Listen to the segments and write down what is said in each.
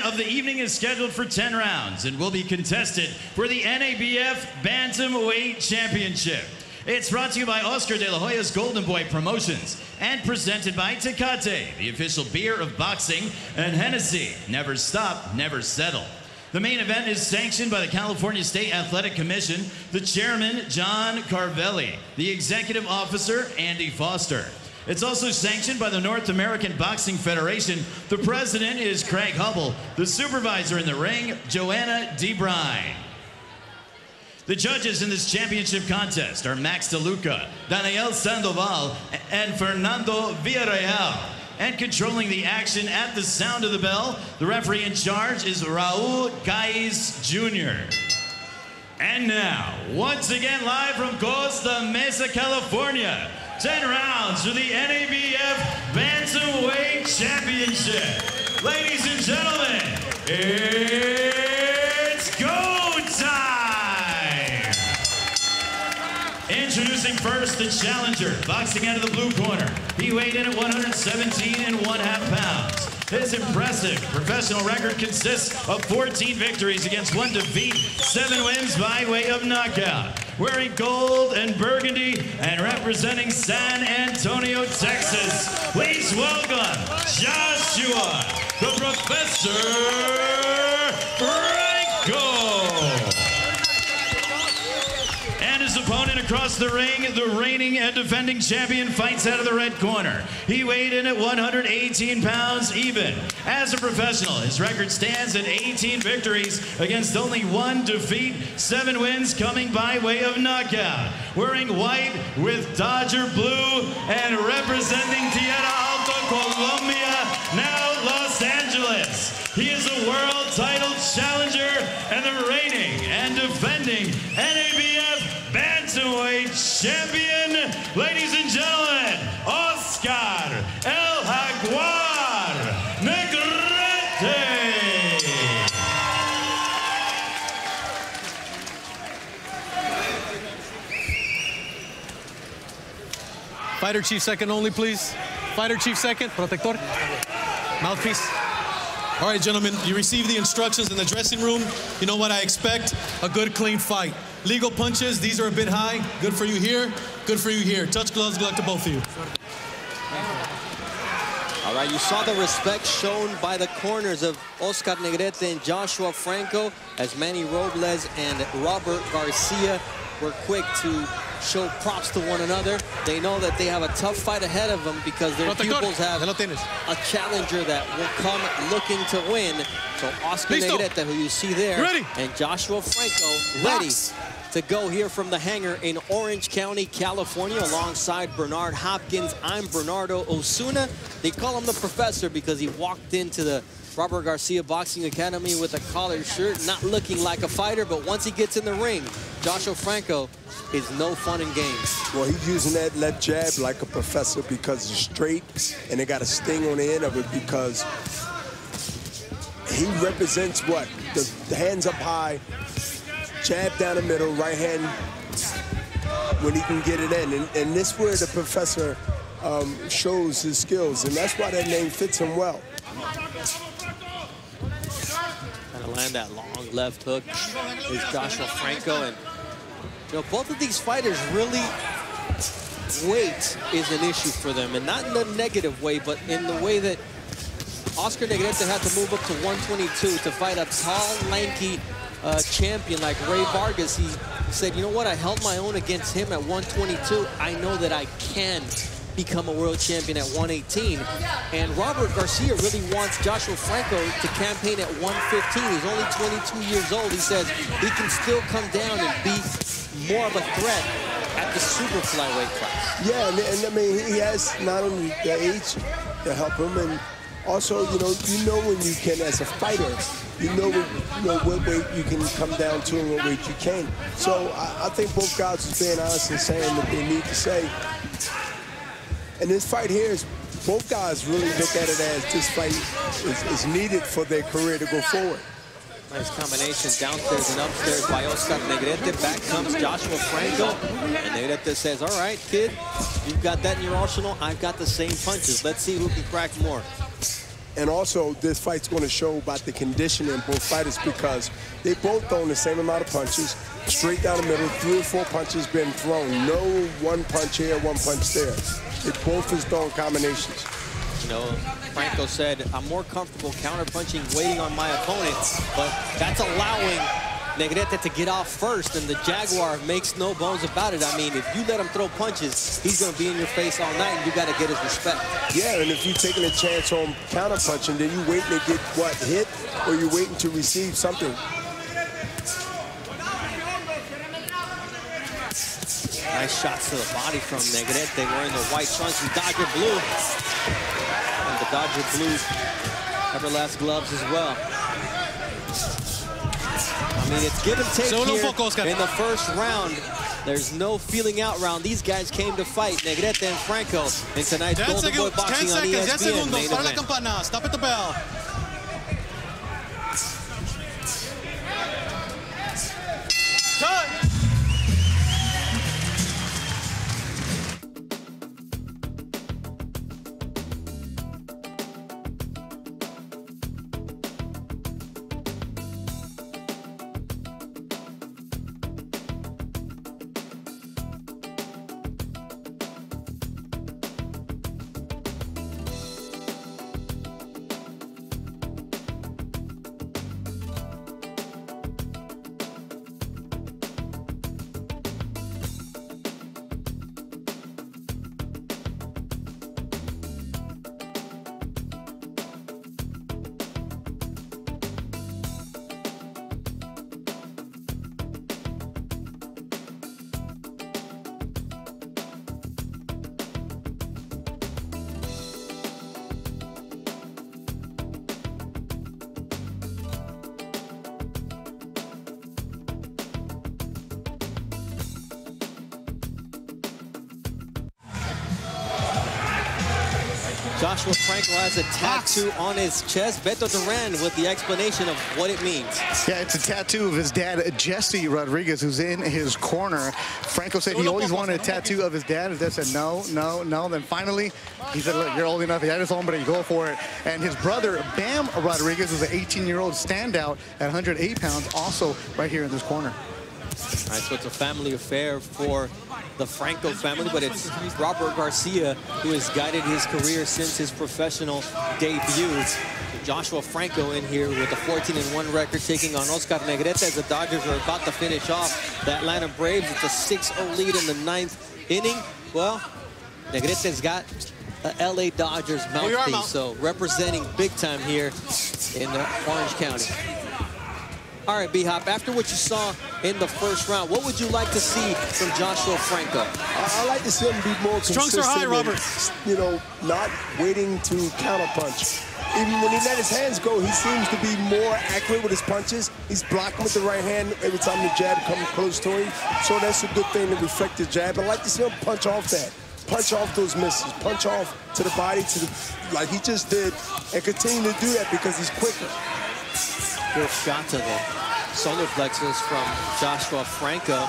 of the evening is scheduled for 10 rounds and will be contested for the NABF Bantamweight Championship. It's brought to you by Oscar de la Hoya's Golden Boy Promotions and presented by Tecate, the official beer of boxing, and Hennessy, never stop, never settle. The main event is sanctioned by the California State Athletic Commission, the chairman, John Carvelli, the executive officer, Andy Foster. It's also sanctioned by the North American Boxing Federation. The president is Craig Hubble. The supervisor in the ring, Joanna DeBrine. The judges in this championship contest are Max DeLuca, Daniel Sandoval, and Fernando Villarreal. And controlling the action at the sound of the bell, the referee in charge is Raul Caiz Jr. And now, once again live from Costa Mesa, California, 10 rounds for the NABF Bantamweight Championship. Ladies and gentlemen, it's go time! Introducing first the challenger, boxing out of the blue corner. He weighed in at 117.5 pounds. His impressive professional record consists of 14 victories against 1 defeat, 7 wins by way of knockout. Wearing gold and burgundy and representing San Antonio, Texas, please welcome Joshua, the Professor Franco. And his opponent across the ring, the reigning and defending champion, fights out of the red corner. He weighed in at 118 pounds even. As a professional, his record stands at 18 victories against only 1 defeat, 7 wins coming by way of knockout. Wearing white with Dodger blue and representing Tierra Alta, Colombia, now Los Angeles. He is a world title challenger and the reigning and defending NABF Bantamweight Champion, ladies and gentlemen, Oscar El Jaguar Negrete. Fighter chief second only, please. Fighter chief second, protector. Mouthpiece. All right, gentlemen, you received the instructions in the dressing room. You know what I expect? A good, clean fight. Legal punches, these are a bit high. Good for you here, good for you here. Touch gloves, good luck to both of you. All right, you saw the respect shown by the corners of Oscar Negrete and Joshua Franco as Manny Robles and Robert Garcia were quick to show props to one another. They know that they have a tough fight ahead of them because their pupils have a challenger that will come looking to win. So Oscar Negrete, who you see there, and Joshua Franco ready to go here from the hangar in Orange County, California, alongside Bernard Hopkins. I'm Bernardo Osuna. They call him the Professor because he walked into the Robert Garcia Boxing Academy with a collared shirt, not looking like a fighter, but once he gets in the ring, Joshua Franco is no fun in games. Well, he's using that left jab like a professor because it's straight, and it got a sting on the end of it because he represents what? The hands up high, jab down the middle, right hand when he can get it in. And this is where the professor shows his skills, and that's why that name fits him well. Trying to land that long left hook is Joshua Franco. And you know, both of these fighters really, weight is an issue for them, and not in the negative way, but in the way that Oscar Negrete had to move up to 122 to fight a tall, lanky champion like Ray Vargas. He said, you know what, I held my own against him at 122. I know that I can become a world champion at 118. And Robert Garcia really wants Joshua Franco to campaign at 115. He's only 22 years old. He says he can still come down and be more of a threat at the super flyweight class. Yeah, and I mean, he has not only the age to help him, and also, you know when you can, as a fighter, you know what weight you can come down to and what weight you can. So I think both guys are being honest and saying what they need to say. And this fight here is, both guys really look at it as this fight is needed for their career to go forward. Nice combination downstairs and upstairs by Oscar Negrete. Back comes Joshua Franco. And Negrete says, all right, kid, you've got that in your arsenal. I've got the same punches. Let's see who can crack more. And also, this fight's going to show about the conditioning in both fighters because they both thrown the same amount of punches, straight down the middle, 3 or 4 punches been thrown. No one punch here, one punch there. They both is throwing combinations. You know, Franco said, I'm more comfortable counter-punching, waiting on my opponent, but that's allowing Negrete to get off first, and the Jaguar makes no bones about it. I mean, if you let him throw punches, he's going to be in your face all night, and you got to get his respect. Yeah, and if you're taking a chance on counter-punching, then you're waiting to get, what, hit, or you're waiting to receive something. Nice shots to the body from Negrete. Wearing the white trunks and Dodger blue. And the Dodger blue Everlast gloves as well. I mean, it's give and take here in the first round. There's no feeling out round. These guys came to fight, Negrete and Franco, in tonight's Golden Boy Boxing on ESPN main event. Stop at the bell. Joshua Franco has a tattoo on his chest. Beto Duran with the explanation of what it means. Yeah, it's a tattoo of his dad, Jesse Rodriguez, who's in his corner. Franco said he always wanted a tattoo of his dad. His dad said, no, no, no. Then finally, he said, look, you're old enough. He had his hombre, you go for it. And his brother, Bam Rodriguez, who's an 18-year-old standout at 108 pounds, also right here in this corner. All right, so it's a family affair for the Franco family, but it's Robert Garcia who has guided his career since his professional debut. Joshua Franco in here with a 14-1 record, taking on Oscar Negrete as the Dodgers are about to finish off the Atlanta Braves. It's a 6-0 lead in the 9th inning. Well, Negrete's got a LA Dodgers mouthpiece, so representing big time here in Orange County. All right, B-Hop, after what you saw in the first round, what would you like to see from Joshua Franco? I like to see him be more consistent. Trunks are high, Robert. You know, not waiting to counterpunch. Even when he let his hands go, he seems to be more accurate with his punches. He's blocking with the right hand every time the jab comes close to him. So that's a good thing to reflect the jab. I like to see him punch off that. Punch off those misses. Punch off to the body, like he just did, and continue to do that because he's quicker. Good shot to the solar plexus from Joshua Franco.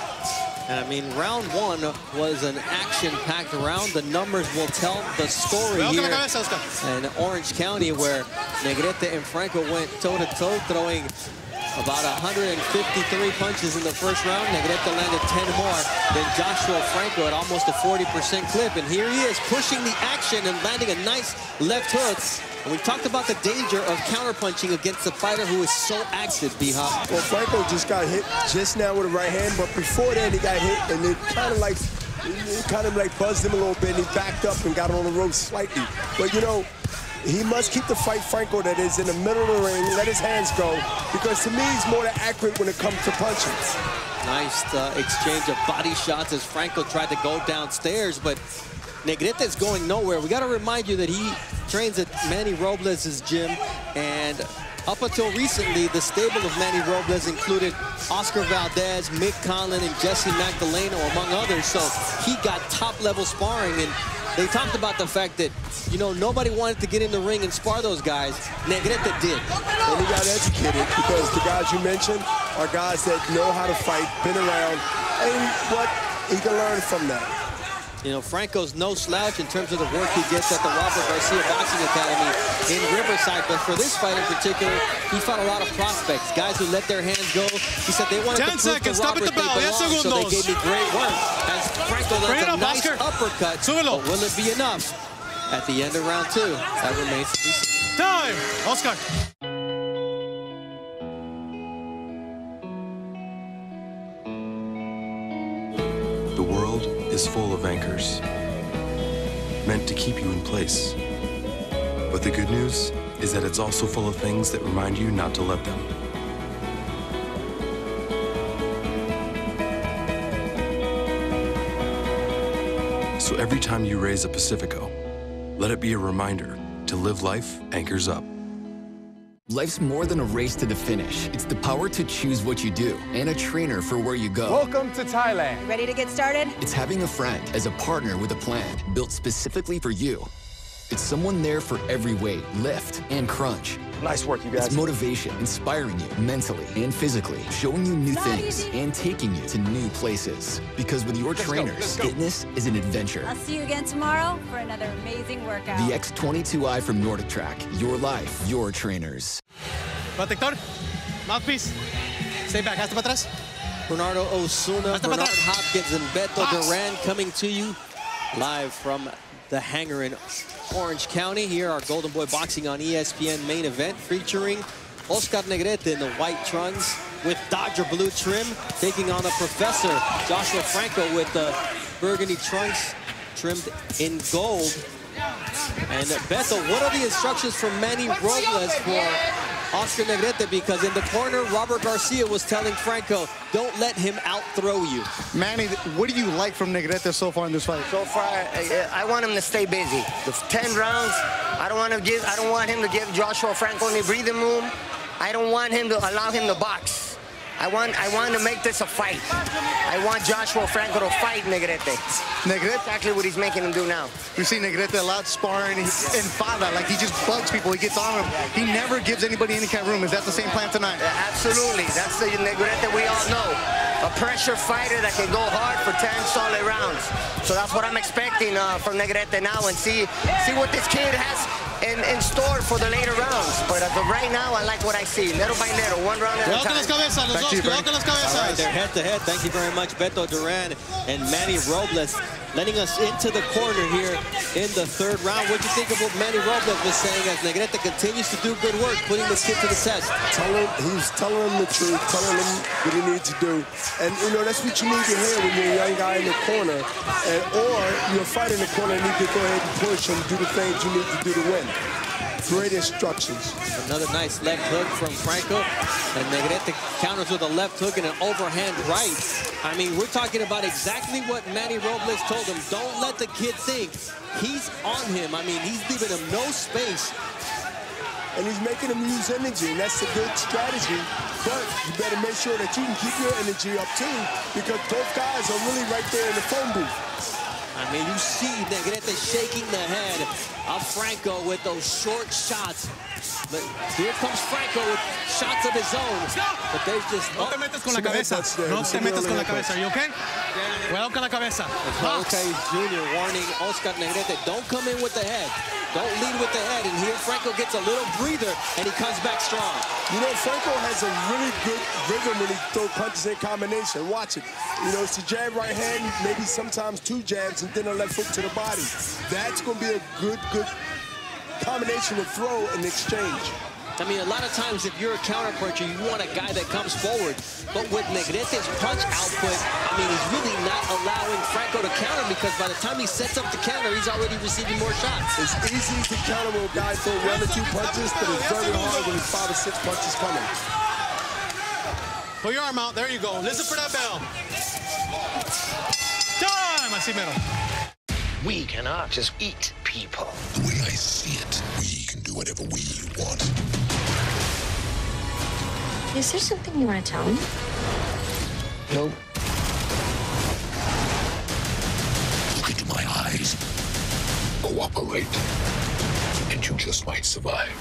And I mean, round one was an action-packed round. The numbers will tell the story here in Orange County, where Negrete and Franco went toe-to-toe, throwing about 153 punches in the first round. Negrete landed 10 more than Joshua Franco at almost a 40% clip. And here he is pushing the action and landing a nice left hook. And we've talked about the danger of counterpunching against a fighter who is so active, B-Hop. Well, Franco just got hit just now with a right hand, but before that he got hit, and it kind of like buzzed him a little bit, and he backed up and got on the ropes slightly. But you know, he must keep the fight Franco that is in the middle of the ring, let his hands go, because to me he's more accurate when it comes to punching. Nice exchange of body shots as Franco tried to go downstairs, but Negrete is going nowhere. We got to remind you that he trains at Manny Robles' gym, and up until recently, the stable of Manny Robles included Oscar Valdez, Mick Conlon, and Jesse Magdaleno, among others. So he got top-level sparring, and they talked about the fact that, you know, nobody wanted to get in the ring and spar those guys. Negrete did. And he got educated because the guys you mentioned are guys that know how to fight, been around, and what he can learn from that. You know, Franco's no slouch in terms of the work he gets at the Robert Garcia Boxing Academy in Riverside. But for this fight in particular, he fought a lot of prospects, guys who let their hands go. He said they wanted to prove to Robert they belong, so they gave me great work. As Franco lands a nice uppercut, but will it be enough at the end of round 2? That remains to be seen. Time, Oscar. The world is full of anchors, meant to keep you in place. But the good news is that it's also full of things that remind you not to let them. So every time you raise a Pacifico, let it be a reminder to live life anchors up. Life's more than a race to the finish. It's the power to choose what you do and a trainer for where you go. Welcome to Thailand. Ready to get started? It's having a friend as a partner with a plan built specifically for you. It's someone there for every weight, lift, and crunch. Nice work, you guys. It's motivation, inspiring you mentally and physically, showing you new things and taking you to new places. Because with your trainers, fitness is an adventure. I'll see you again tomorrow for another amazing workout. The X22i from Nordic Track. Your life, your trainers. Protector, mouthpiece. Stay back, hasta para atrás. Bernardo Osuna, Bernard Hopkins, and Beto Duran coming to you live from the hangar in Orange County. Here, our Golden Boy Boxing on ESPN main event featuring Oscar Negrete in the white trunks with Dodger blue trim, taking on the Professor Joshua Franco with the burgundy trunks trimmed in gold. And Beto, what are the instructions from Manny Robles for Oscar Negrete? Because in the corner, Robert Garcia was telling Franco, don't let him out-throw you. Manny, what do you like from Negrete so far in this fight? So far, I want him to stay busy. The 10 rounds, I don't want him to give Joshua Franco any breathing room. I don't want him to allow him to box. I want to make this a fight. I want Joshua Franco to fight Negrete. Negrete, exactly what he's making him do now. We see Negrete a lot sparring in Fada, like he just bugs people. He gets on them. He never gives anybody any kind of room. Is that the same plan tonight? Absolutely. That's the Negrete we all know. A pressure fighter that can go hard for 10 solid rounds. So that's what I'm expecting from Negrete now, and see what this kid has in store for the later rounds. But as of right now, I like what I see. Little by little, one round at a time. All right, they're head-to-head. Thank you very much, Beto Duran and Manny Robles, letting us into the corner here in the third round. What do you think of what Manny Robles was saying as Negrete continues to do good work, putting this kid to the test? He's telling him the truth, telling him what he needs to do. And, you know, that's what you need to hear when you're a young guy in the corner, or you're fighting in the corner and need to go ahead and push and do the things you need to do to win. Great instructions. Another nice left hook from Franco, and Negrete counters with a left hook and an overhand right. I mean, we're talking about exactly what Manny Robles told him. Don't let the kid think he's on him. I mean, he's leaving him no space. And he's making him use energy, and that's a good strategy. But you better make sure that you can keep your energy up too, because both guys are really right there in the phone booth. I mean, you see Negrete shaking the head of Franco with those short shots. But here comes Franco with shots of his own. But there's just... No te metas con la cabeza. No te metas con la cabeza. Are you okay? Cuidado con la cabeza. Okay, Jr. warning Oscar Negrete, don't come in with the head. Don't lead with the head. And here Franco gets a little breather, and he comes back strong. You know, Franco has a really good rhythm when he throws punches in combination. Watch it. You know, it's a jab right hand, maybe sometimes 2 jabs, and then a left hook to the body. That's going to be a good combination of throw and exchange. I mean, a lot of times if you're a counter puncher, you want a guy that comes forward. But with Negrete's punch output, I mean, he's really not allowing Franco to counter, because by the time he sets up the counter, he's already receiving more shots. It's easy to counter when a guy throws 1 or 2 punches, but it's very hard when 5 or 6 punches coming. Put your arm out. There you go. Listen for that bell. Time! Así mero. We cannot just eat people. The way I see it, we can do whatever we want. Is there something you want to tell me? No. Look into my eyes. Cooperate. And you just might survive.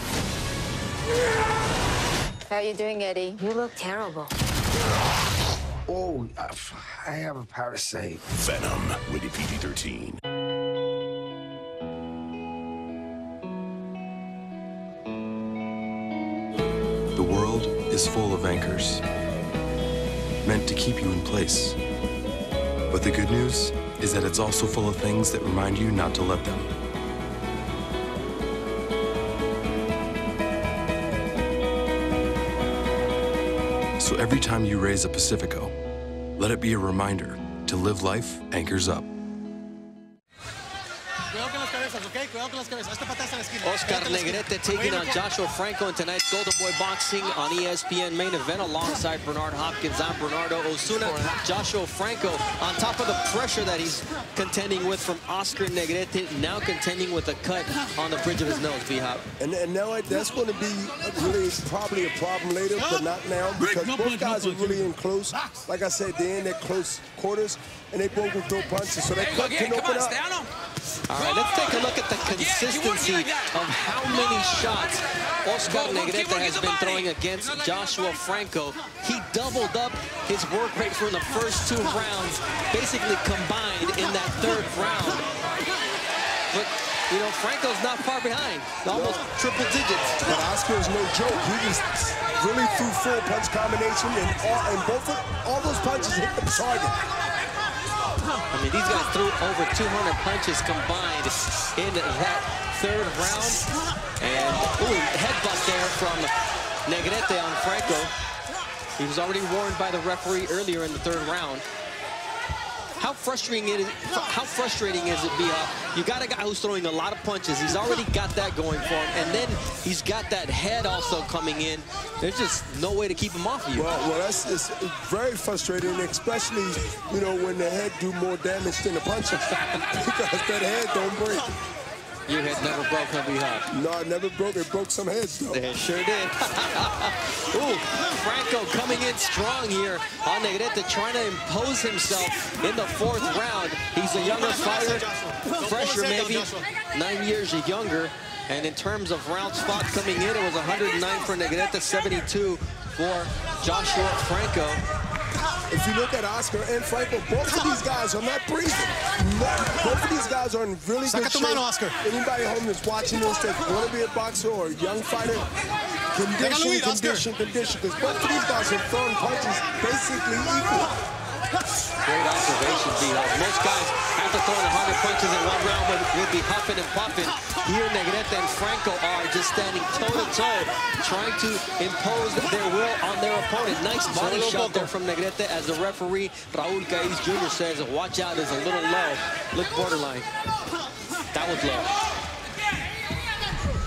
How are you doing, Eddie? You look terrible. Oh, I have a power to say. Venom, rated PG-13. The world is full of anchors, meant to keep you in place. But the good news is that it's also full of things that remind you not to let them. So every time you raise a Pacifico, let it be a reminder to live life anchors up. Oscar Negrete taking on Joshua Franco in tonight's Golden Boy Boxing on ESPN main event alongside Bernard Hopkins. I'm Bernardo Osuna. Joshua Franco on top of the pressure that he's contending with from Oscar Negrete, now contending with a cut on the bridge of his nose, B-Hop. And now that's going to be really probably a problem later, but not now, because both guys are really in close. Like I said, they're in their close quarters, and they both will throw punches, so that cut can open up. All right, let's take a look at the consistency of how many shots Oscar Negrete has been throwing against Joshua Franco. He doubled up his work rate from the first 2 rounds, basically combined in that 3rd round. But, you know, Franco's not far behind, almost triple digits. But Oscar is no joke. He just really threw full punch combination, and all those punches hit the target. I mean, these guys threw over 200 punches combined in that 3rd round. And, ooh, headbutt there from Negrete on Franco. He was already warned by the referee earlier in the 3rd round. How frustrating is it, B-Hop? You got a guy who's throwing a lot of punches. He's already got that going for him. And then he's got that head also coming in. There's just no way to keep him off of you. Well, it's very frustrating, especially, you know, when the head do more damage than the punches. Because that head don't break. Your head never broke, huh, B-Hop? No, it never broke. It broke some heads, though. It sure did. Ooh, Franco coming in strong here on Negrete, trying to impose himself in the 4th round. He's a younger fighter, fresher maybe, 9 years younger. And in terms of rounds fought coming in, it was 109 for Negrete, 72 for Joshua Franco. If you look at Oscar and Franco, both of these guys are not breathing. Both of these guys are in really good shape. Oscar. Anybody home that's watching this that want to be a boxer or a young fighter, condition. Because both of these guys are throwing punches basically equal. Great observation, B-Hop. Most guys, after throwing 100 punches in 1 round, would be huffing and puffing. Here, Negrete and Franco are just standing toe-to-toe, trying to impose their will on their opponent. Nice body shot there from Negrete as the referee, Raul Caiz Jr. says, watch out, is a little low. Look borderline. That was low.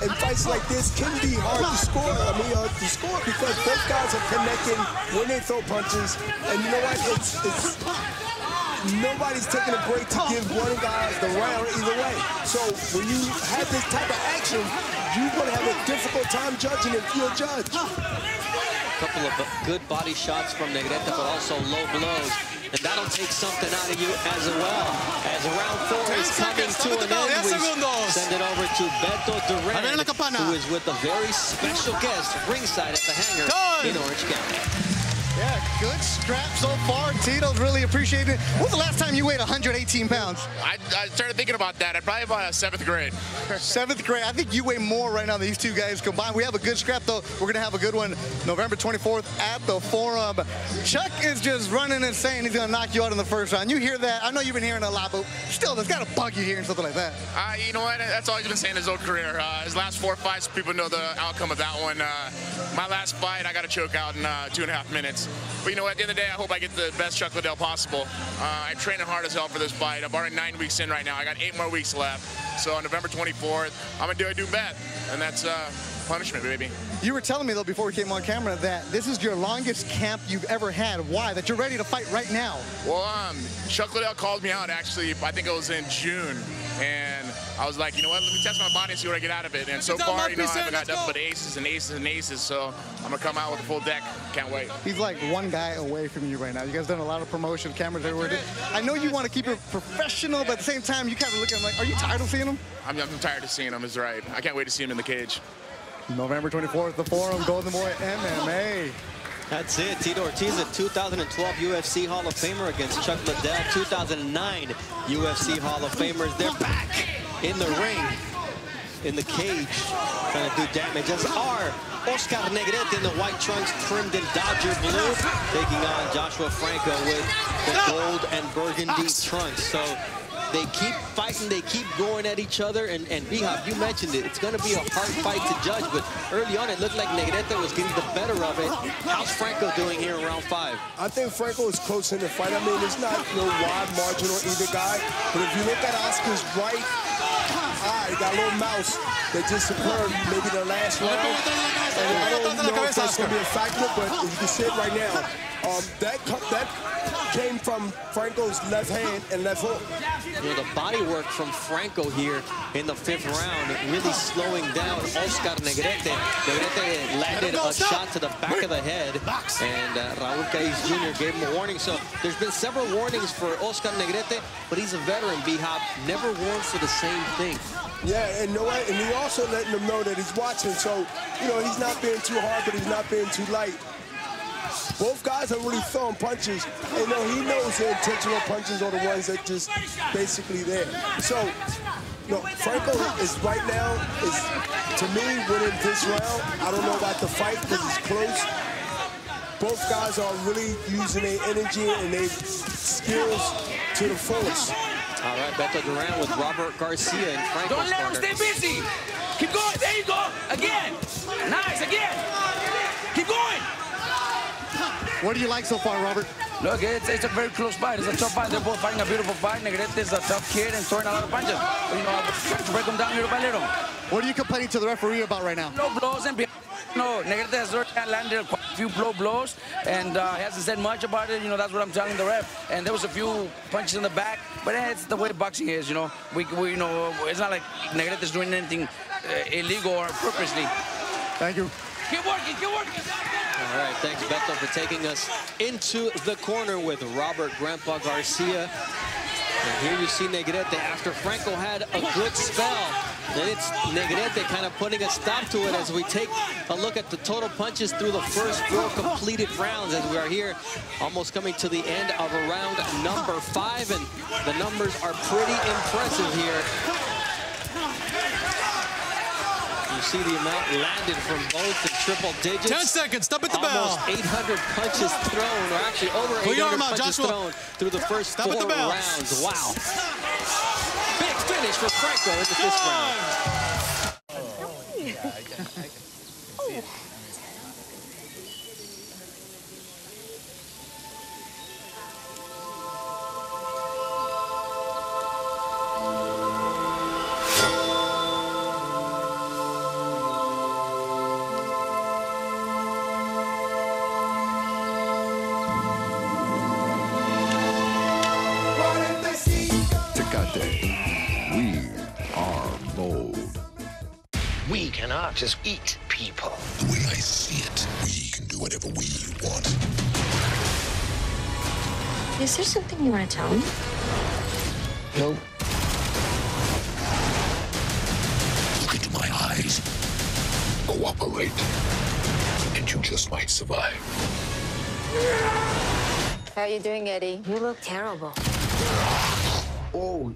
And fights like this can be hard to score. Because both guys are connecting when they throw punches. And you know what? Nobody's taking a break to give one guy the round either way. So when you have this type of action, you're going to have a difficult time judging if you're a judge. A couple of good body shots from Negrete, but also low blows. And that'll take something out of you as well. As round 4 is coming to an end, we send it over to Beto Duran, who is with a very special guest ringside at the hangar in Orange County. Yeah, good strap so far. Tito's really appreciated it. When was the last time you weighed 118 pounds? I started thinking about that. I'd probably about 7th grade. 7th grade. I think you weigh more right now than these two guys combined. We have a good scrap, though. We're going to have a good one November 24th at the Forum. Chuck is just running and saying he's going to knock you out in the 1st round. You hear that? I know you've been hearing a lot, but still, that's got to bug you hearing something like that. You know what? That's all he's been saying his whole career. His last 4 fights, people know the outcome of that one. My last fight, I got a choke out in 2.5 minutes. But you know what? At the end of the day, I hope I get the best Chuck Liddell possible. I'm training hard as hell for this fight. I'm already 9 weeks in right now. I got 8 more weeks left. So on November 24th, I'm going to do a do bet. And that's punishment, baby. You were telling me, though, before we came on camera, that this is your longest camp you've ever had. Why? That you're ready to fight right now. Well, Chuck Liddell called me out, actually, I think it was in June. And I was like, you know what, let me test my body and see what I get out of it. And so far, you know, I've got nothing but aces and aces and aces. So I'm going to come out with a full deck. Can't wait. He's like one guy away from you right now. You guys done a lot of promotion, cameras everywhere. I know you want to keep it professional, but at the same time, you kind of look at him like, are you tired of seeing him? I'm tired of seeing him, is right. I can't wait to see him in the cage. November 24th, the Forum, Golden Boy MMA. That's it. Tito Ortiz, a 2012 UFC Hall of Famer against Chuck Liddell, 2009 UFC Hall of Famers. They're back in the ring, in the cage, trying to do damage, as are Oscar Negrete in the white trunks, trimmed in Dodger blue, taking on Joshua Franco with the gold and burgundy trunks. So they keep fighting, they keep going at each other, and Bihab, you mentioned it, it's going to be a hard fight to judge, but early on it looked like Negrete was getting the better of it. How's Franco doing here in round 5? I think Franco is close in the fight. I mean, it's not no wide margin on either guy, but if you look at Oscar's right eye, got a little mouse that just occurred maybe the last round. And I don't know if that's going to be a factor, but as you can see it right now, that came from Franco's left hand and left hook. You know, the body work from Franco here in the 5th round, really slowing down Oscar Negrete. Negrete landed a shot to the back of the head, and Raul Caiz Jr. gave him a warning. So there's been several warnings for Oscar Negrete, but he's a veteran, B-Hop, never warned for the same thing. Yeah, and you know what? And he also letting them know that he's watching. So, you know, he's not being too hard, but he's not being too light. Both guys are really throwing punches. And, you know, he knows the intentional punches are the ones that just basically there. So, you know, Franco is right now, to me, winning this round. I don't know about the fight because it's close. Both guys are really using their energy and their skills to the fullest. All right, Beto Duran with Robert Garcia and Franco's Don't let him stay busy. Keep going. There you go. Again. Nice. Again. Keep going. What do you like so far, Robert? Look, it's a very close fight. It's a tough fight. They're both fighting a beautiful fight. Negrete is a tough kid and throwing a lot of punches. But, you know, I'm trying to break him down little by little. What are you complaining to the referee about right now? No blows and no, Negrete has landed quite a few blows, and he hasn't said much about it. You know, that's what I'm telling the ref. And there was a few punches in the back, but it's the way boxing is. You know, we you know, it's not like Negrete is doing anything illegal or purposely. Thank you. Keep working, keep working. All right, thanks, Beto, for taking us into the corner with Robert Grandpa Garcia. And here you see Negrete after Franco had a good spell. Then it's Negrete kind of putting a stop to it as we take a look at the total punches through the first 4 completed rounds, as we are here almost coming to the end of round number 5, and the numbers are pretty impressive here. You see the amount landed from both in triple digits. 10 seconds, stop at the bell. Almost 800 punches thrown, or actually over 800 punches thrown through the first 4 rounds. Wow. Big finish for Franco in the 5th round. We are bold. We cannot just eat people. The way I see it, we can do whatever we want. Is there something you want to tell me? Nope. Look into my eyes. Cooperate, and you just might survive. How are you doing, Eddie? You look terrible. Oh,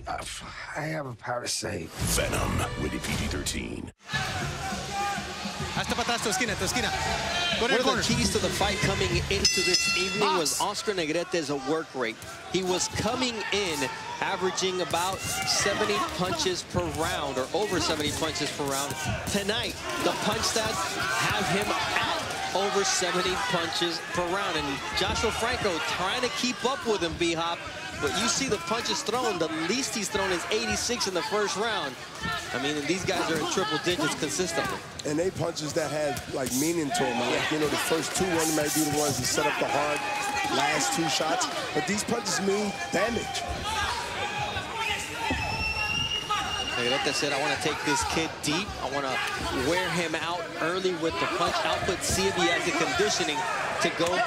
I have a parasite. Venom, rated PG-13. Hasta para atrás, tu esquina. One of the keys to the fight coming into this evening was Oscar Negrete's work rate. He was coming in averaging about 70 punches per round, or over 70 punches per round. Tonight, the punch stats have him at over 70 punches per round. And Joshua Franco trying to keep up with him, B-Hop. But you see the punches thrown, the least he's thrown is 86 in the first round. I mean, these guys are in triple digits consistently. And they punches that have, like, meaning to them. Like, you know, the first 2 ones might be the ones that set up the hard last 2 shots. But these punches mean damage. Negrete said, I want to take this kid deep. I want to wear him out early with the punch output, see if he has the conditioning to go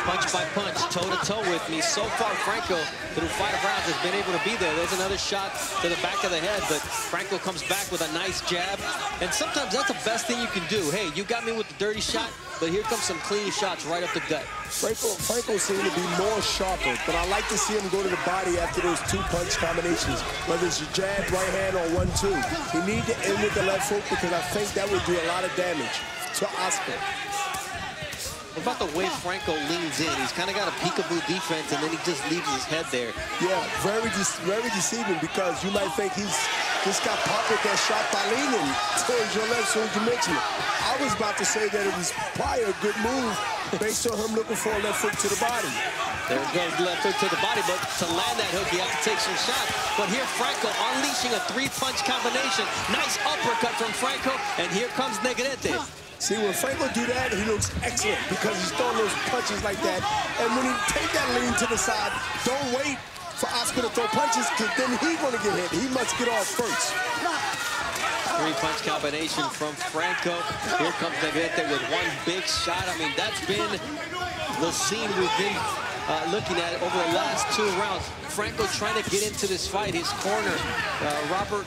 punch by punch, toe-to-toe with me. So far, Franco, through 5 rounds, has been able to be there. There's another shot to the back of the head, but Franco comes back with a nice jab. And sometimes that's the best thing you can do. Hey, you got me with the dirty shot, but here comes some clean shots right up the gut. Franco seemed to be more sharper, but I like to see him go to the body after those 2-punch combinations, whether it's a jab, right hand, or 1-2. He needs to end with the left hook because I think that would do a lot of damage to Oscar. What about the way Franco leans in? He's kind of got a peekaboo defense, and then he just leaves his head there. Yeah, very deceiving because you might think he's just got popped with that shot by leaning towards your left, so you mentioned it. I was about to say that it was probably a good move based on him looking for a left hook to the body. There goes the left hook to the body, but to land that hook, you have to take some shots. But here, Franco unleashing a 3-punch combination. Nice uppercut from Franco, and here comes Negrete. See, when Franco do that, he looks excellent because he's throwing those punches like that. And when he take that lean to the side, don't wait for Oscar to throw punches because then he's going to get hit. He must get off first. 3-punch combination from Franco. Here comes Negrete with one big shot. I mean, that's been the scene we've been looking at over the last 2 rounds. Franco trying to get into this fight. His corner, Robert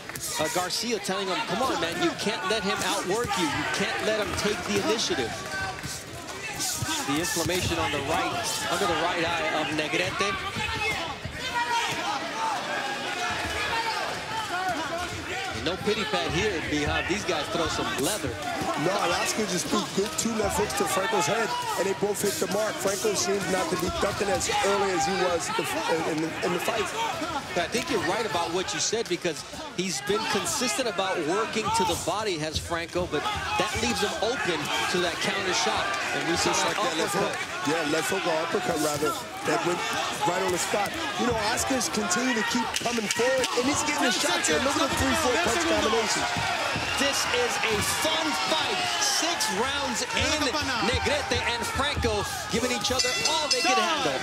Garcia, telling him, come on, man, you can't let him outwork you. You can't let him take the initiative. The inflammation on the right, under the right eye of Negrete. No pity pad here, behind these guys throw some leather. No, Oscar just threw good 2 left hooks to Franco's head, and they both hit the mark. Franco seems not to be ducking as early as he was in the fight. But I think you're right about what you said because he's been consistent about working to the body, has Franco, but that leaves him open to that counter shot. And we saw that left hook. Yeah, left hook or uppercut rather, that went right on the spot. You know, Oscar's continue to keep coming forward, and he's getting the shots here. Look at the 3-4 punch combinations. This is a fun fight. 6 rounds in. Negrete and Franco giving each other all they can handle.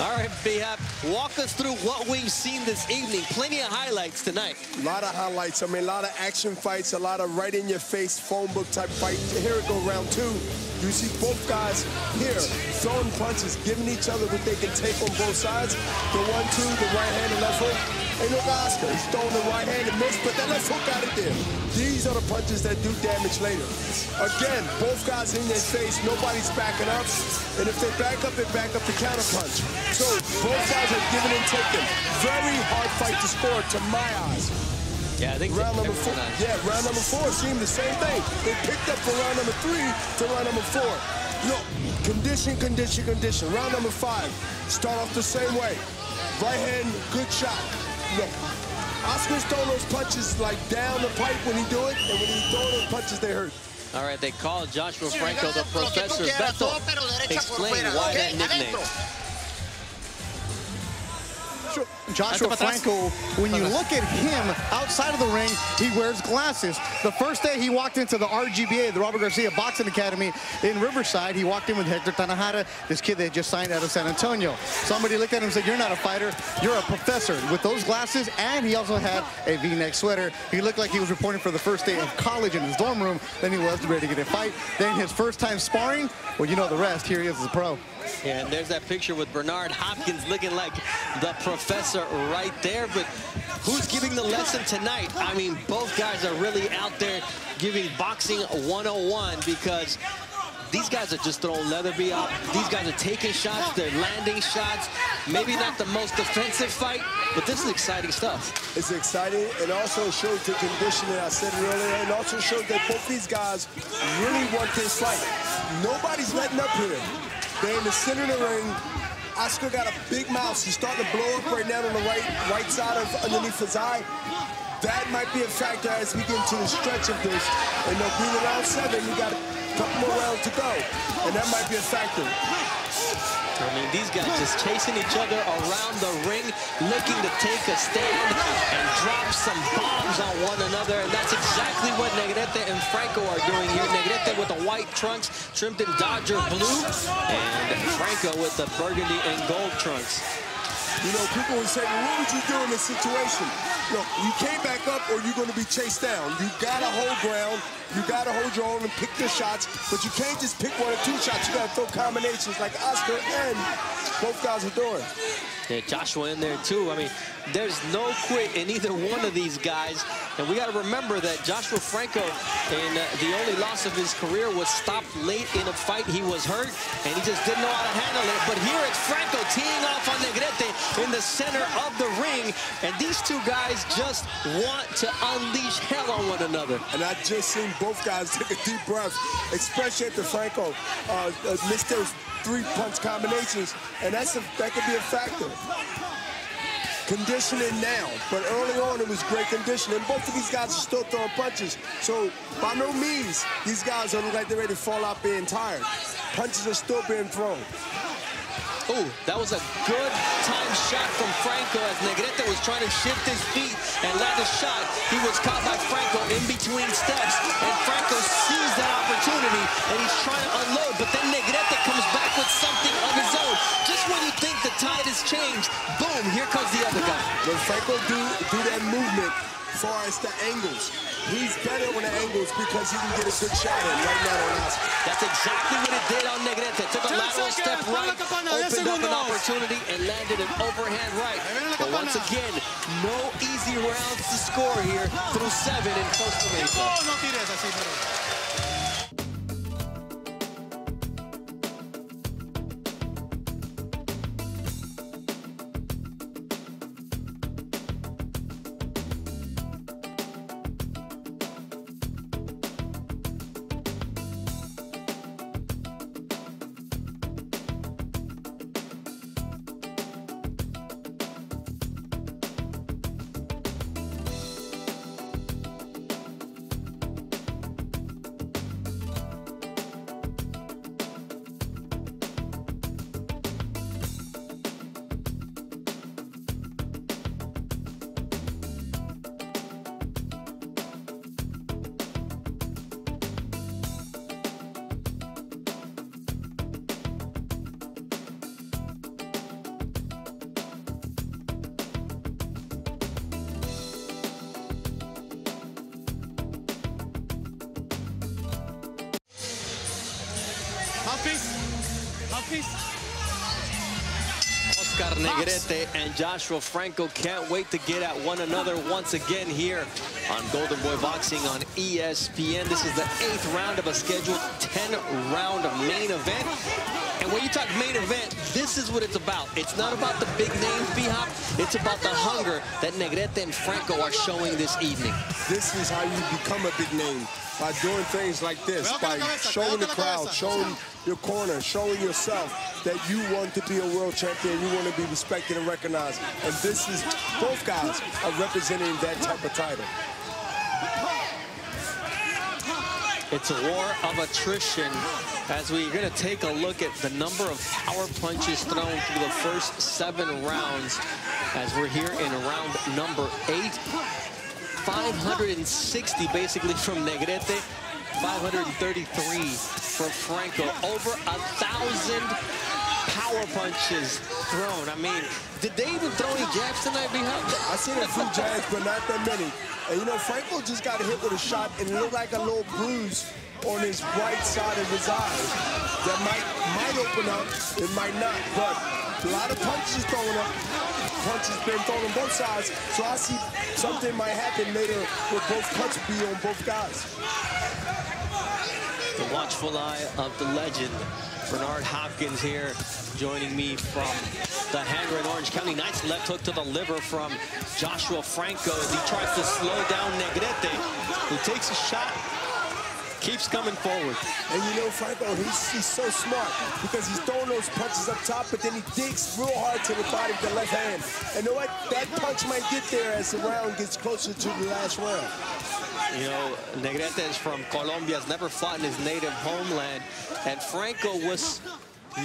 All right, Bihab, walk us through what we've seen this evening. Plenty of highlights tonight. A lot of highlights. I mean, a lot of action fights, a lot of right-in-your-face phone book type fight. Here it go, round 2. You see both guys here throwing punches, giving each other what they can take on both sides. The 1-2, the right hand and left hook. Ain't no Oscar. He's throwing the right hand and missed, but that left hook got it there. These are the punches that do damage later. Again, both guys in their face. Nobody's backing up. And if they back up the counter punch. So both guys are giving and taking. Very hard fight to score, to my eyes. Yeah, I think round number 4. Yeah, round number 4 seemed the same thing. They picked up from round number 3 to round number 4. You know, condition. Round number 5, start off the same way. Right hand, good shot. You know, Oscar's throwing those punches like down the pipe when he do it, and when he throw those punches, they hurt. All right, they call Joshua Franco the Professor. Beto, explain why that nickname. Joshua Franco, when you look at him outside of the ring, he wears glasses. The first day he walked into the RGBA, the Robert Garcia Boxing Academy in Riverside, he walked in with Hector Tanajara, this kid that just signed out of San Antonio. Somebody looked at him and said, you're not a fighter, you're a professor. With those glasses, and he also had a V-neck sweater. He looked like he was reporting for the first day of college in his dorm room. Then he was ready to get a fight. Then his first time sparring, well, you know the rest. Here he is as a pro. Yeah, and there's that picture with Bernard Hopkins looking like the professor right there. But who's giving the lesson tonight? I mean, both guys are really out there giving boxing 101 because these guys are just throwing leather out. These guys are taking shots, they're landing shots. Maybe not the most defensive fight, but this is exciting stuff. It's exciting, and also shows the conditioning, I said it earlier, and also shows that both these guys really want this fight. Nobody's letting up here. They're in the center of the ring. Oscar got a big mouth. He's starting to blow up right now on the right side of underneath his eye. That might be a factor as we get into the stretch of this. And they'll be in round 7. We got a couple more rounds to go. And that might be a factor. I mean, these guys just chasing each other around the ring, looking to take a stand and drop some bombs on one another. And that's exactly what Negrete and Franco are doing here. Negrete with the white trunks trimmed in Dodger blue, and Franco with the burgundy and gold trunks. You know, people would say, well, what would you do in this situation? Look, you came back up or you're going to be chased down. You got to hold ground. You got to hold your own and pick your shots, but you can't just pick one or two shots. You got to throw combinations like Oscar and both guys are doing. Yeah, Joshua in there too. I mean, there's no quit in either one of these guys. And we got to remember that Joshua Franco, in the only loss of his career, was stopped late in a fight. He was hurt, and he just didn't know how to handle it. But here it's Franco teeing off on Negrete in the center of the ring. And these two guys just want to unleash hell on one another. And I just seen both guys take a deep breath, especially after Franco missed those three-punch combinations, and that could be a factor. Conditioning now, but early on it was great conditioning. Both of these guys are still throwing punches, so by no means these guys don't look like they're ready to fall out being tired. Punches are still being thrown. Oh, that was a good time shot from Franco as Negrete was trying to shift his feet and land a shot. He was caught by Franco in between steps, and Franco sees that opportunity, and he's trying to unload, but then Negrete comes back with something of his own. Just when you think the tide has changed, boom, here comes the other guy. When Franco do that movement, as far as the angles, he's better on the angles because he can get a good shot in right now on Oscar. That's exactly what it did on Negrete. Took a lateral step right, opened up an opportunity, and landed an overhand right. But once again, no easy rounds to score here through 7 in Costa Mesa. Oscar Negrete and Joshua Franco can't wait to get at one another once again here on Golden Boy Boxing on ESPN. This is the 8th round of a scheduled 10-round main event. And when you talk main event, this is what it's about. It's not about the big names, B-Hop. It's about the hunger that Negrete and Franco are showing this evening. This is how you become a big name, by doing things like this, by showing the crowd, showing your corner, showing yourself that you want to be a world champion, you want to be respected and recognized. And this is, both guys are representing that type of title. It's a war of attrition as we're going to take a look at the number of power punches thrown through the first 7 rounds as we're here in round number 8. 560 basically from Negrete, 533 from Franco. Over 1,000 power punches thrown. I mean, did they even throw any jabs tonight, B-Hop? I seen a few jabs, but not that many. And you know, Franco just got hit with a shot and it looked like a little bruise on his right side of his eye. That might open up, it might not, but a lot of punches thrown up. Punches been thrown on both sides, so I see something might happen later with both cuts be on both guys. The watchful eye of the legend, Bernard Hopkins here, joining me from the hangar in Orange County. Nice left hook to the liver from Joshua Franco as he tries to slow down Negrete, who takes a shot, keeps coming forward. And you know, Franco, he's so smart because he's throwing those punches up top, but then he digs real hard to the body with the left hand. And you know what? That punch might get there as the round gets closer to the last round. You know, Negrete is from Colombia, has never fought in his native homeland, and Franco was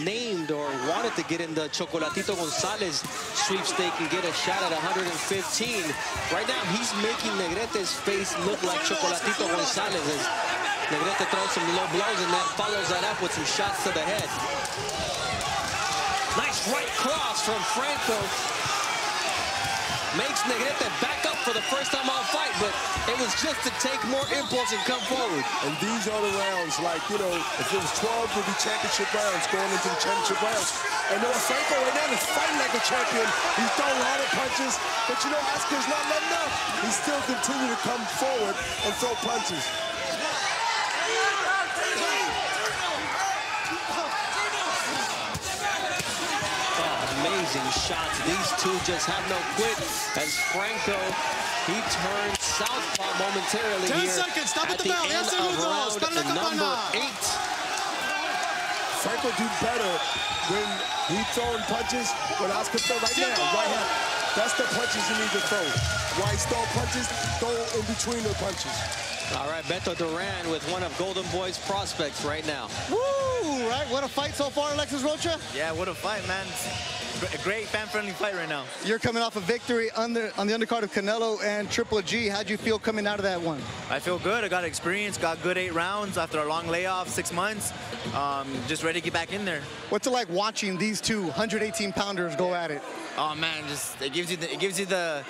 named or wanted to get in the Chocolatito Gonzalez sweepstake and get a shot at 115. Right now, he's making Negrete's face look like Chocolatito Gonzalez as Negrete throws some low blows and then follows that up with some shots to the head. Nice right cross from Franco. makes Negrete back up for the first time all fight, but it was just to take more impulse and come forward. And these are the rounds, like, you know, if it was 12, it would be championship rounds, going into the championship rounds. And you know, Franco right now is fighting like a champion. He's throwing a lot of punches, but you know, Oscar's not letting up. He still continues to come forward and throw punches. Amazing shots. These two just have no quit as Franco, he turned southpaw momentarily 10 here seconds. Stop at the end of round number 8. Franco do better when he's throwing punches, when Oscar throw right now, right hand. That's the punches you need to throw. While he's throwing punches, throw in between the punches. All right, Beto Duran with one of Golden Boy's prospects right now. Woo, right? What a fight so far, Alexis Rocha. Yeah, what a fight, man. A great fan-friendly fight right now. You're coming off a victory on the undercard of Canelo and Triple G. How'd you feel coming out of that one? I feel good. I got experience, got good 8 rounds after a long layoff, 6 months. Just ready to get back in there. What's it like watching these two 118-pounders go at it? Oh man, just it gives you the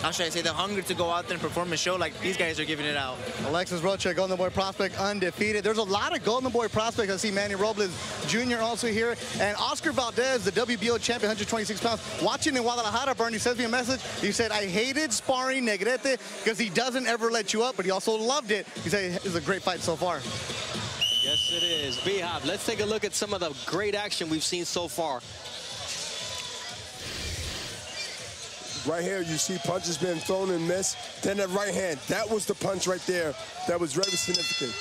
how should I say, the hunger to go out there and perform a show like these guys are giving it out. Alexis Rocha, Golden Boy prospect, undefeated. There's a lot of Golden Boy prospects. I see Manny Robles Jr. also here, and Oscar Valdez, the WBO champion, 126 pounds. Watching in Guadalajara, Bernie sends me a message. He said, I hated sparring Negrete because he doesn't ever let you up, but he also loved it. He said it's a great fight so far. Yes, it is. Bihab, let's take a look at some of the great action we've seen so far. Right here, you see punches being thrown and missed. Then that right hand, that was the punch right there that was very significant.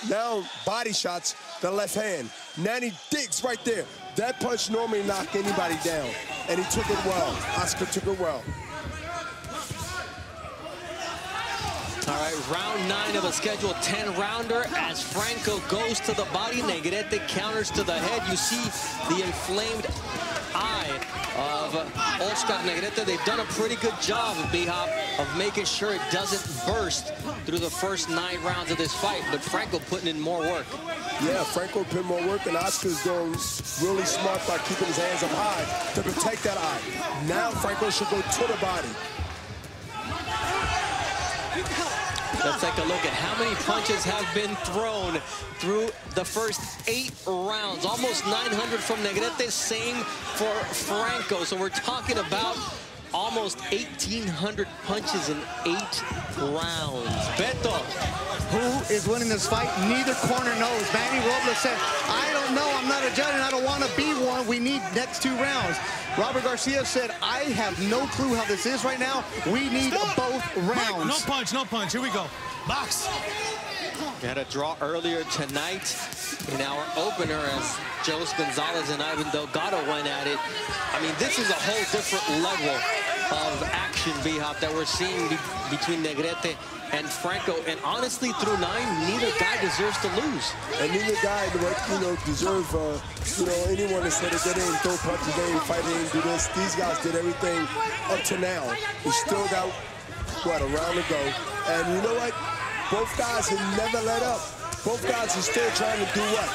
Now, body shots, the left hand. Nanny digs right there. That punch normally knocked anybody down, and he took it well. Oscar took it well. All right, round 9 of a scheduled 10-rounder as Franco goes to the body. Negrete counters to the head. You see the inflamed eye of Oscar Negrete. They've done a pretty good job, B-Hop, of making sure it doesn't burst through the first 9 rounds of this fight, but Franco putting in more work. Yeah, Franco put more work, and Oscar's doing really smart by keeping his hands up high to protect that eye. Now Franco should go to the body. Let's take a look at how many punches have been thrown through the first 8 rounds. Almost 900 from Negrete, same for Franco. So we're talking about almost 1,800 punches in 8 rounds. Beto. Who is winning this fight? Neither corner knows. Manny Robles said, I don't know, I'm not a judge, and I don't want to be one. We need next 2 rounds. Robert Garcia said, I have no clue how this is right now. We need both rounds. No punch, no punch. Here we go. Box. We had a draw earlier tonight in our opener as Jose Gonzalez and Ivan Delgado went at it. I mean, this is a whole different level of action, B-Hop, that we're seeing between Negrete and Franco. And honestly, through 9, neither guy deserves to lose. And neither guy, you know, deserve, you know, anyone that said that they didn't throw punches, they didn't fight, they didn't do this. These guys did everything up to now. We still got, what, a round to go. And you know what? Both guys have never let up. Both guys are still trying to do what?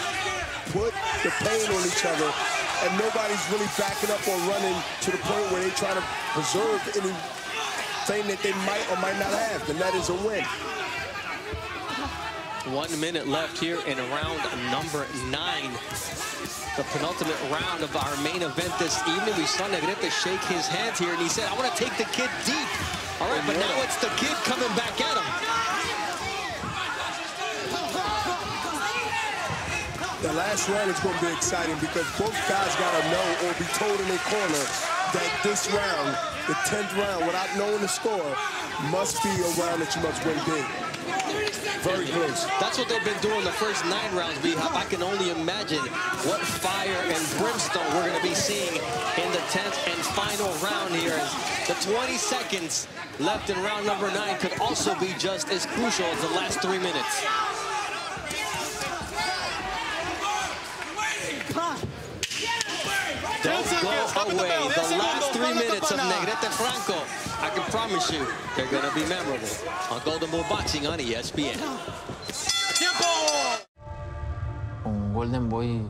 Put the pain on each other. And nobody's really backing up or running to the point where they try to preserve anything that they might or might not have. And that is a win. 1 minute left here in round number 9. The penultimate round of our main event this evening. We saw Negrete shake his hands here, and he said, I want to take the kid deep. All right, but now it's the kid coming back at him. The last round is going to be exciting because both guys got to know or be told in their corner that this round, the 10th round, without knowing the score, must be a round that you must win big. Very close. That's what they've been doing the first 9 rounds, B-Hop. I can only imagine what fire and brimstone we're going to be seeing in the 10th and final round here. As the 20 seconds left in round number 9 could also be just as crucial as the last 3 minutes. Don't go away. The last 3 minutes of Negrete Franco, I can promise you, they're going to be memorable on Golden Boy Boxing on ESPN. Con Golden Boy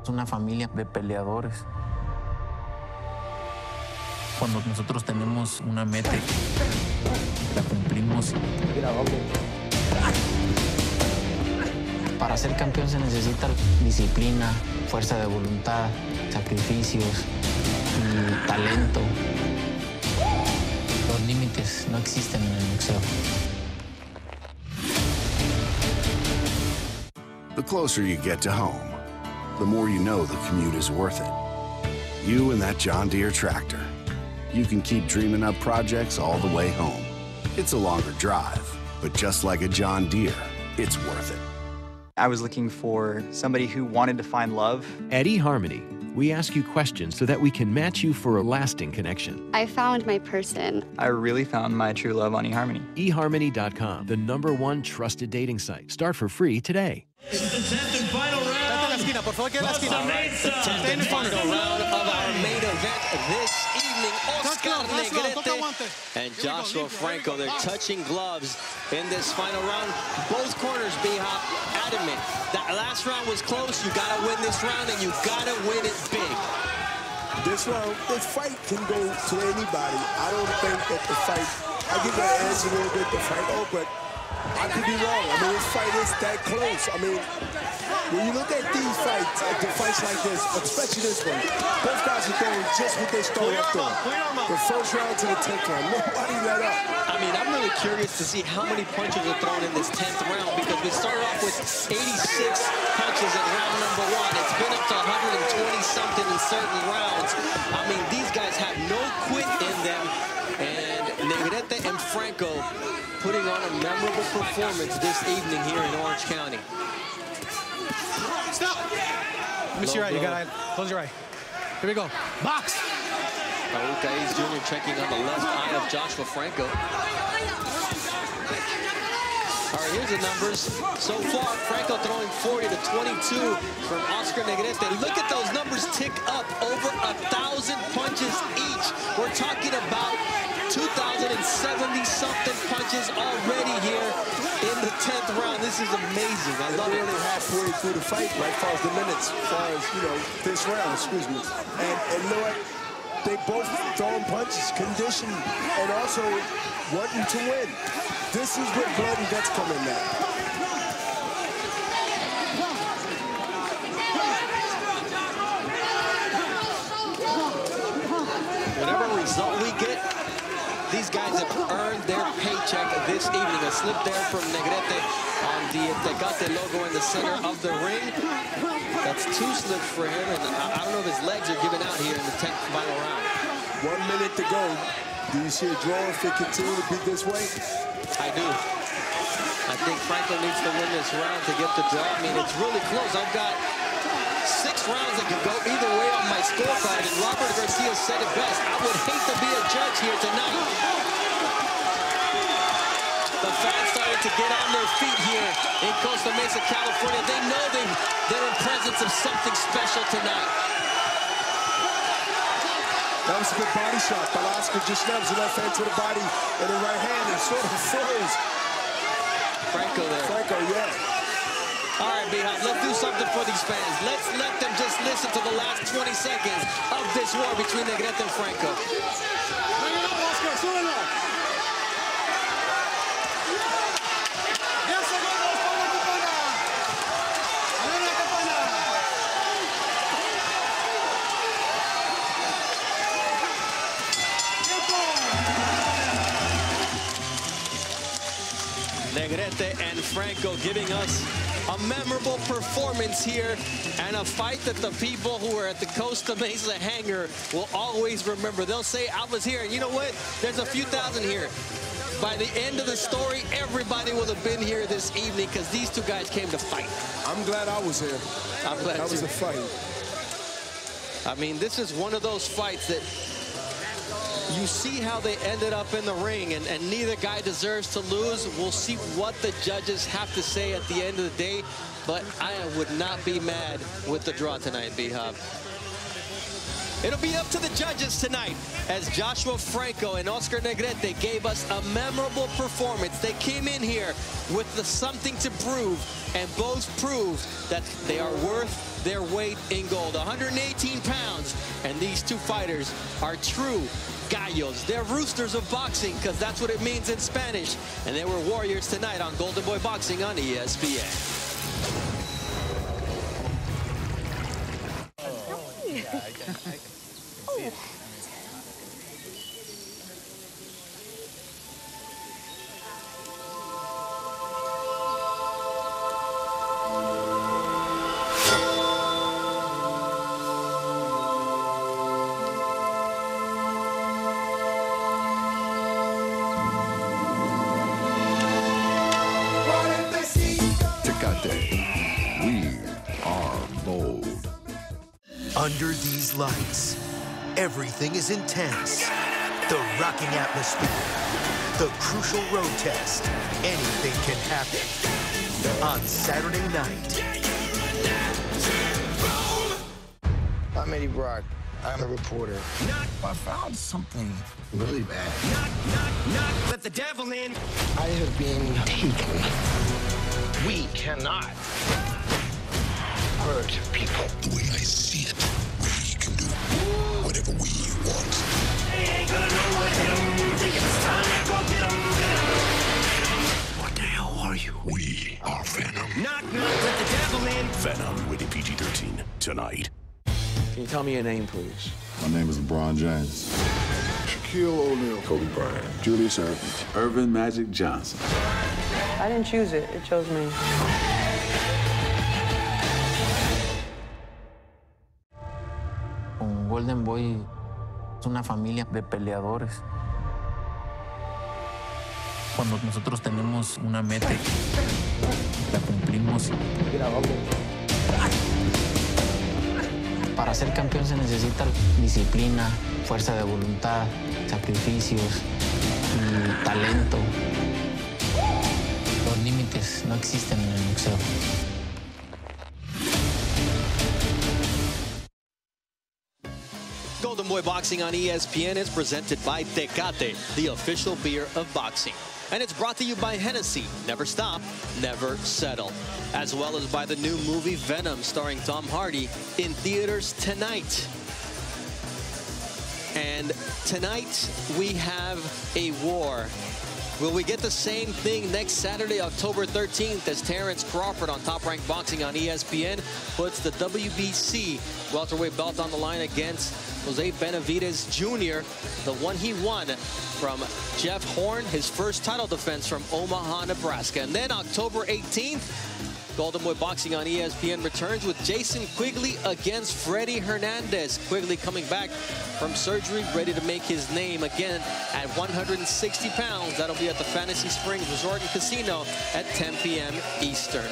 es una familia de peleadores. Cuando nosotros tenemos una meta, la cumplimos. Para ser campeón se necesita disciplina, fuerza de voluntad, sacrificios y talento. Los límites no existen en el boxeo. The closer you get to home, the more you know the commute is worth it. You and that John Deere tractor. You can keep dreaming up projects all the way home. It's a longer drive, but just like a John Deere, it's worth it. I was looking for somebody who wanted to find love. At eHarmony, we ask you questions so that we can match you for a lasting connection. I found my person. I really found my true love on eHarmony. eHarmony.com, the #1 trusted dating site. Start for free today. It's the 10th and final round. The 10th and final round of our main event this evening. Oscar Negrete and Joshua Franco. They're touching gloves in this final round. Both corners, B-Hop, adamant. That last round was close. You got to win this round, and you got to win it big. This round, this fight can go to anybody. I don't think that the fight, I give that edge a little bit, the fight, but I could be wrong. I mean, this fight is that close. I mean, when you look at these fights, the fights like this, especially this one, both guys are throwing just what they started off doing. The first round to the 10th round, nobody let up. I mean, I'm really curious to see how many punches are thrown in this 10th round, because we started off with 86 punches in round number 1. It's been up to 120-something in certain rounds. I mean, these guys have no quit in them, and Negrete and Franco putting on a memorable performance this evening here in Orange County. Stop! Let me see your eye. You got eye. Close your eye. Here we go. Box! Raul Caiz Jr. checking on the left eye of Joshua Franco. All right, here's the numbers. So far, Franco throwing 40 to 22 from Oscar Negrete. Look at those numbers tick up, over 1,000 punches each. We're talking about 2,070-something punches already here in the 10th round. This is amazing. I love it. We're only halfway through the fight, right, as far as the minutes, as far as, you know, this round, excuse me. And you know what? They both throwing punches, conditioned, and also wanting to win. This is where blood and guts come in now. Whatever result we get, these guys have earned their paycheck this evening. A slip there from Negrete on the Tecate logo in the center of the ring. That's 2 slips for him, and I don't know if his legs are giving out here in the 10th final round. 1 minute to go. Do you see a draw if they continue to be this way? I do. I think Franco needs to win this round to get the draw. I mean, it's really close. I've got 6 rounds that could go either way on my scorecard, and Robert Garcia said it best. I would hate to be a judge here tonight. The fans started to get on their feet here in Costa Mesa, California. They know they're in presence of something special tonight. That was a good body shot. Velasquez just snubs the left hand to the body and the right hand and sort of froze. Franco there. Franco, yeah. All right, B-Hop, let's do something for these fans. Let's let them just listen to the last 20 seconds of this war between Negrete and Franco. Negrete and Franco giving us a memorable performance here, and a fight that the people who are at the Costa Mesa hangar will always remember. They'll say, I was here, and you know what? There's a few thousand here. By the end of the story, everybody will have been here this evening because these two guys came to fight. I'm glad I was here. I'm glad that was a fight. I mean, this is one of those fights that you see how they ended up in the ring, and neither guy deserves to lose. We'll see what the judges have to say at the end of the day, but I would not be mad with the draw tonight, B-Hop. It'll be up to the judges tonight as Joshua Franco and Oscar Negrete gave us a memorable performance. They came in here with something to prove, and both proved that they are worth their weight in gold. 118 pounds, and these two fighters are true gallos. They're roosters of boxing, because that's what it means in Spanish. And they were warriors tonight on Golden Boy Boxing on ESPN. We are bold. Under these lights, everything is intense. The rocking atmosphere, the crucial road test. Anything can happen on Saturday night. I'm Eddie Brock. I'm a reporter. I found something really bad. Let the devil in. I have been taken. We cannot hurt people. The way I see it, we can do whatever we want. They ain't gonna know what hit 'em. Think it's time to go get 'em. What the hell are you? We are Venom. Knock, knock, let the devil in. Venom, rated PG-13, tonight. Can you tell me your name, please? My name is LeBron James. Shaquille O'Neal. Kobe Bryant. Julius Irvin Magic Johnson. I didn't choose it. It chose me. Con Golden Boy es una familia de peleadores. Cuando nosotros tenemos una meta, la cumplimos. Para ser campeón se necesita disciplina, fuerza de voluntad, sacrificios y talento. Los límites no existen en el boxeo. Golden Boy Boxing on ESPN is presented by Negrete, the official beer of boxing. And it's brought to you by Hennessy, never stop, never settle. As well as by the new movie Venom, starring Tom Hardy, in theaters tonight. And tonight we have a war. Will we get the same thing next Saturday, October 13th, as Terrence Crawford on Top Rank Boxing on ESPN puts the WBC welterweight belt on the line against Jose Benavidez Jr., the one he won from Jeff Horn, his first title defense from Omaha, Nebraska. And then October 18th, Golden Boy Boxing on ESPN returns with Jason Quigley against Freddie Hernandez. Quigley coming back from surgery, ready to make his name again at 160 pounds. That'll be at the Fantasy Springs Resort and Casino at 10 p.m. Eastern.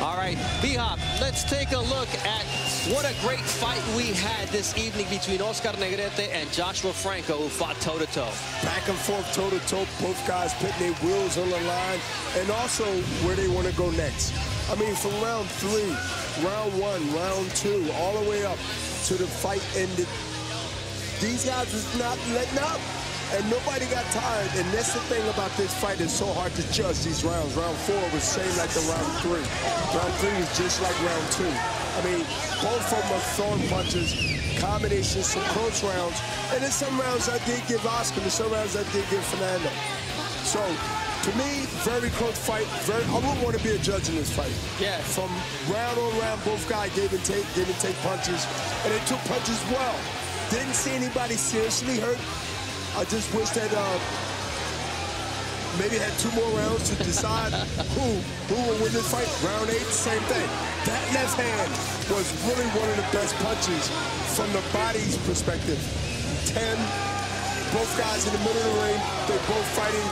All right, B-Hop, let's take a look at what a great fight we had this evening between Oscar Negrete and Joshua Franco, who fought toe-to-toe. Back and forth, toe-to-toe, both guys putting their wheels on the line, and also where they want to go next. I mean, from round 3, round 1, round 2, all the way up to the fight ended. These guys was not letting up, and nobody got tired. And that's the thing about this fight. It's so hard to judge these rounds. Round 4 was same like the round 3. Round 3 was just like round 2. I mean, both of them are throwing punches, combinations, some close rounds. And then some rounds I did give Oscar, and some rounds I did give Fernando. So, to me, very close fight. I wouldn't want to be a judge in this fight. Yeah. From round on round, both guys give and take punches. And they took punches well. Didn't see anybody seriously hurt. I just wish that maybe had 2 more rounds to decide who will win this fight. Round 8, same thing. That left hand was really one of the best punches from the body's perspective. 10, both guys in the middle of the ring, they're both fighting.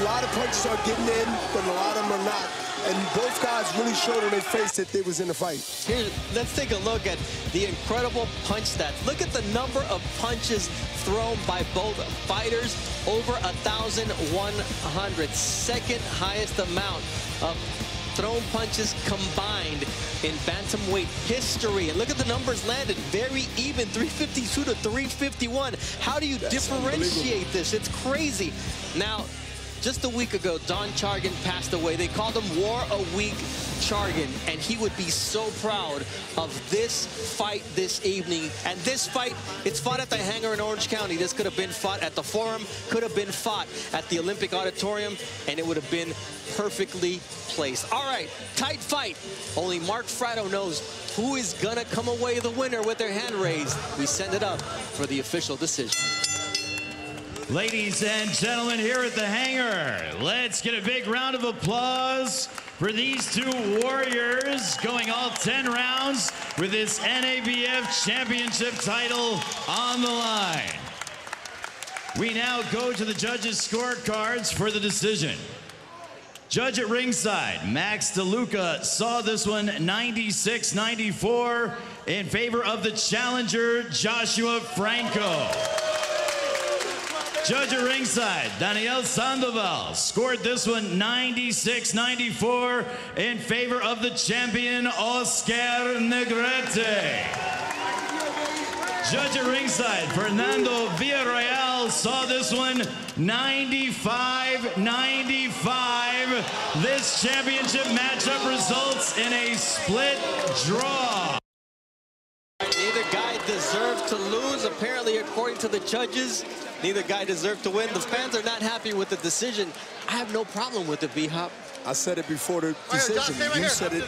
A lot of punches are getting in, but a lot of them are not. And both guys really showed on their face that they was in the fight. Here, let's take a look at the incredible punch stats. Look at the number of punches thrown by both fighters, over 1,100. Second highest amount of thrown punches combined in bantamweight history. And look at the numbers landed. Very even, 352 to 351. How do you differentiate this? It's crazy. Now, just a week ago, Don Chargan passed away. They called him War a Week Chargan, and he would be so proud of this fight this evening. And this fight, it's fought at the hangar in Orange County. This could have been fought at the Forum, could have been fought at the Olympic Auditorium, and it would have been perfectly placed. All right, tight fight. Only Mark Fratto knows who is gonna come away the winner with their hand raised. We send it up for the official decision. Ladies and gentlemen, here at the hangar, let's get a big round of applause for these two warriors going all 10 rounds with this NABF championship title on the line. We now go to the judges' scorecards for the decision. Judge at ringside, Max DeLuca, saw this one 96-94 in favor of the challenger, Joshua Franco. Judge at ringside, Daniel Sandoval, scored this one 96-94 in favor of the champion, Oscar Negrete. Judge at ringside, Fernando Villarreal, saw this one 95-95. This championship matchup results in a split draw. Neither guy deserved to lose. Apparently, according to the judges, neither guy deserved to win. The fans are not happy with the decision. I have no problem with it, B-Hop. I said it before the decision. You said it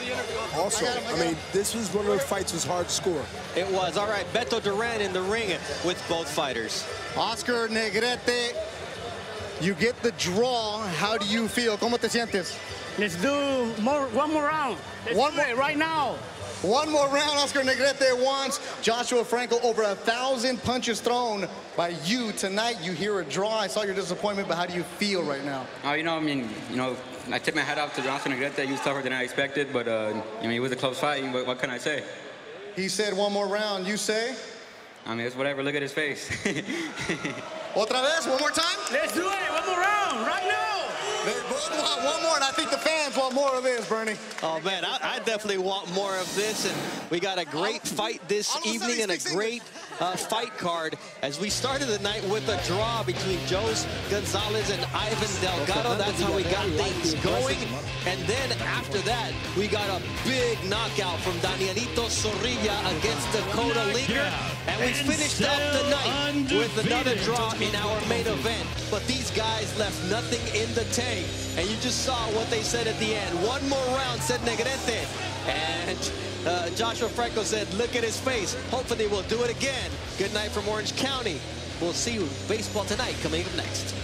also. I mean, this was one of the fights was hard to score. It was. All right, Beto Duran in the ring with both fighters. Oscar Negrete, you get the draw. How do you feel? ¿Cómo te sientes? Let's do one more round. Let's do it right now. One more round. Oscar Negrete wants. Joshua Franco, over 1,000 punches thrown by you tonight. You hear a draw. I saw your disappointment, but how do you feel right now? I tip my hat off to Oscar Negrete. He was tougher than I expected, but it was a close fight. What can I say? He said one more round. You say? I mean, it's whatever. Look at his face. Otra vez? One more time? Let's do it. One more round. Right now. They both want one more, and I think the fans want more of this, Bernie. Oh, man, I definitely want more of this, and we got a great fight this evening and a great fight card as we started the night with a draw between Jose Gonzalez and Ivan Delgado. That's how we got things going. And then after that, we got a big knockout from Danielito Zorrilla against Dakota Linker. And we finished up the night with another draw in our main event. But these guys left nothing in the tank. And you just saw what they said at the end. One more round, said Negrete. And Joshua Franco said, look at his face. Hopefully we'll do it again. Good night from Orange County. We'll see you baseball tonight coming up next.